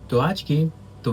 तो आज के तो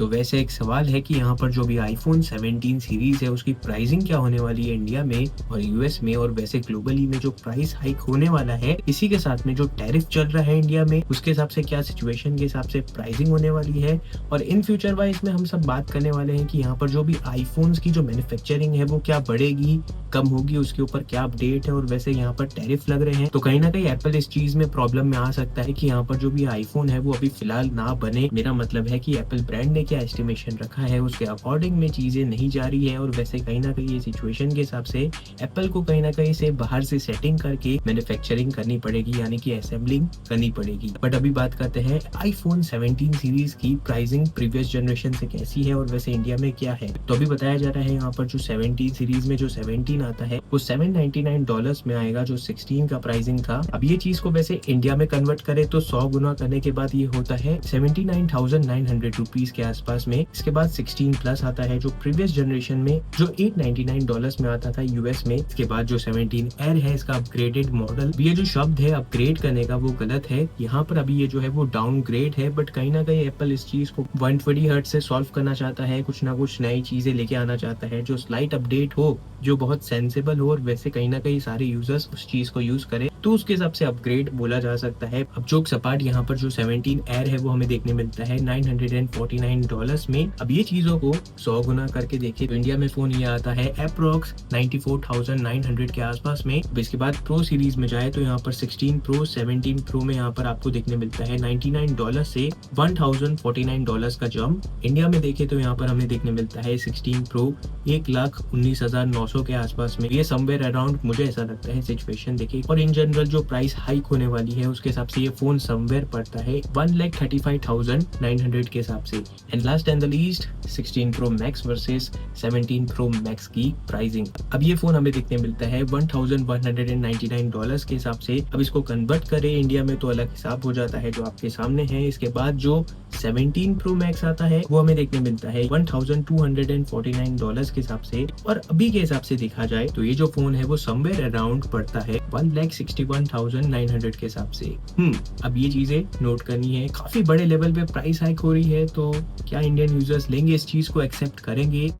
वैसे एक सवाल है कि यहाँ पर जो भी आईफ़ोन 17 सीरीज़ है उसकी प्राइसिंग क्या होने वाली है इंडिया में और यूएस में, और वैसे ग्लोबली में जो प्राइस हाइक होने वाला है, इसी के साथ में जो टैरिफ चल रहा है इंडिया में, उसके हिसाब से क्या सिचुएशन के हिसाब से प्राइसिंग होने वाली है। और इन फ्यूचर वाइज़ में हम सब बात करने वाले हैं कि यहाँ पर जो भी आईफ़ोन्स की जो मैन्युफैक्चरिंग है वो क्या बढ़ेगी, कम होगी, उसके ऊपर क्या अपडेट है, और वैसे यहाँ पर टैरिफ लग रहे हैं तो कहीं न कहीं एप्पल इस चीज़ में प्रॉब्लम में आ सकता है कि यहाँ पर जो भी आईफ़ोन है वो अभी फ़िलहाल ना बने। मेरा मतलब है कि एप्पल ब्रांड ने क्या एस्टिमेशन रखा है उसके अकॉर्डिंग में चीज़ें नहीं जा रही है, और वैसे कहीं न कहीं ये सिचुएशन के हिसाब से एप्पल को कहीं न कहीं से बाहर से सेटिंग करके मैन्युफैक्चरिंग करनी पड़ेगी, यानी कि असेंबलिंग करनी पड़ेगी। बट अभी बात करते हैं आईफ़ोन 17 सीरीज़ की प्राइसिंग प्रीवियस जनरेशन से कैसी है और वैसे इंडिया में क्या है। तो अभी बताया जा रहा है यहाँ पर जो 17 सीरीज़ में जो 17 आता है वो $799 में आएगा, जो 16 का प्राइसिंग था। अब ये चीज़ को वैसे इंडिया में कन्वर्ट करें तो 100 गुना करने के बाद ये होता है 79,900 रुपीस के आसपास में। इसके बाद 16 प्लस आता है जो प्रीवियस जनरेशन में जो $899 में आता था यूएस में। इसके बाद जो 17 एयर है इसका अपग्रेडेड मॉडल। ये जो शब्द है अपग्रेड करने का वो गलत है, यहाँ पर अभी ये जो है वो डाउनग्रेड है, बट कहीं ना कहीं एप्पल इस चीज को 120 हर्ट्ज से सॉल्व करना चाहता है, कुछ ना कुछ नई चीजें लेके आना चाहता है जो स्लाइट अपडेट हो, जो बहुत सेंसेबल हो, और वैसे कहीं ना कहीं सारे यूजर्स उस चीज को यूज करें, तो उसके हिसाब से अपग्रेड बोला जा सकता है। अब जोक सपाट यहाँ पर जो 17 एयर है वो हमें देखने मिलता है $949 में। अब ये चीजों को 100 गुना करके देखें तो इंडिया में फोन ये आता है अप्रोक्स 94,900 के आसपास में। अब इसके बाद प्रो सीरीज में जाए तो यहाँ पर 16 प्रो 17 प्रो में यहाँ पर आपको देखने मिलता है $99 से $1,049 का जंप। इंडिया में देखें तो यहाँ पर हमें देखने मिलता है 16 प्रो 1,19,900 के आसपास में। ये समवेयर अराउंड मुझे ऐसा लगता है सिचुएशन देखिए, और इन जनरल जो प्राइस हाइक होने वाली है उसके हिसाब से ये फोन समवेयर पड़ता है 1,35,900 के हिसाब से। And last and the least 16 pro max versus 17 pro max की प्राइसिंग। अब ये फोन हमें देखने मिलता है $1,199 के हिसाब से। अब इसको कन्वर्ट करें इंडिया में तो अलग हिसाब हो जाता है जो आपके सामने है। इसके बाद जो 17 प्रो मैक्स आता है वो हमें देखने मिलता है $1,249 के हिसाब से, और अभी के हिसाब से देखा जाए तो ये जो फोन है वो समवेयर अराउंड पड़ता है 1,61,900 के हिसाब से। अब ये चीजें नोट करनी है, काफी बड़े लेवल पे प्राइस हाइक हो रही है, तो क्या इंडियन यूजर्स लेंगे इस चीज को, एक्सेप्ट करेंगे?